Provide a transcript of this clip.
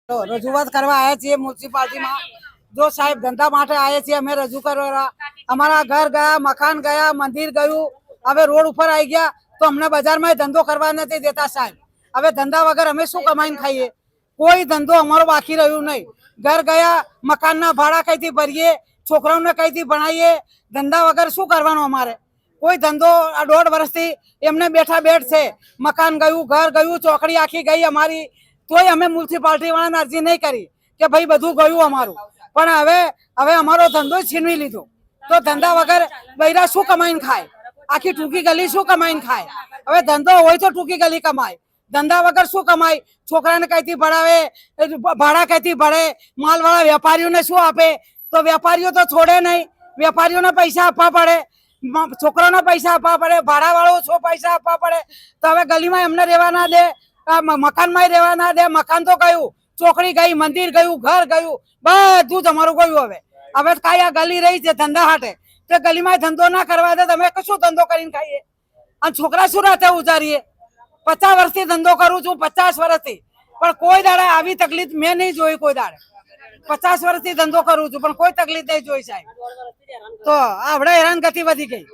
રજૂઆત કરવા આવ્યા છીએ મ્યુનિસિપાલિટીમાં। જો સાહેબ ધંધા માટે આવ્યા છીએ અમે રજૂ કરવા। અમારા ઘર ગયા, મકાન ગયા, મંદિર ગયું, હવે રોડ ઉપર આવી ગયા તો અમને બજારમાં ધંધો કરવા નથી દેતા સાહેબ। હવે ધંધા વગર અમે શું કમાઈને ખાઈએ? કોઈ ધંધો અમારો બાકી રહ્યું નહીં। ઘર ગયા, મકાનના ભાડા કઈથી ભરીએ, છોકરાઓને કઈથી ભણાવીએ? ધંધા વગર શું કરવાનું અમારે? કોઈ ધંધો આ 1.5 વર્ષથી એમને બેઠા બેઠ છે। મકાન ગયું, ઘર ગયું, ચોકડી આખી ગઈ અમારી, તોય અમે મ્યુનિસિપાલિટી વાળાને અરજી નહીં કરી કે ભાઈ બધું ગયું અમારું। પણ હવે અમારો ધંધો છીનવી લીધો તો ધંધા વગર બૈરા શું કમાઈને ખાય? આખી ટૂંકી ગલી શું કમાઈને ખાય? હવે ધંધો હોય તો ટૂંકી ગલી કમાય, ધંધા વગર શું કમાય? છોકરાને કઈથી ભણાવે, ભાડા કઈથી ભરે? માલવાળા વેપારીઓને શું આપે? તો વેપારીઓ તો છોડે નહીં, વેપારીઓને પૈસા આપવા પડે, છોકરાઓને પૈસા આપવા પડે, ભાડાવાળો છો પૈસા આપવા પડે। તો હવે ગલીમાં એમને રહેવા ના દે, મકાનમાં રહેવા ના દે। મકાન તો ગયું, ચોકડી ગઈ, મંદિર ગયું, ઘર ગયું, બધું જ અમારું ગયું। હવે કઈ આ ગલી રહી છે ધંધા હાટે, તે ગલીમાં ધંધો ના કરવા દે તમે કશું ધંધો કરીને ખાઈએ? અને છોકરા શું રાતે ઉજારીએ? 50 વર્ષથી ધંધો કરું છું, 50 વર્ષથી, પણ કોઈ દાડે આવી તકલીફ મેં નહીં જોઈ। કોઈ દાડે 50 વર્ષથી ધંધો કરું છું પણ કોઈ તકલીફ નહીં જોઈ સાહેબ। તો આપણે હેરાનગતિ વધી ગઈ।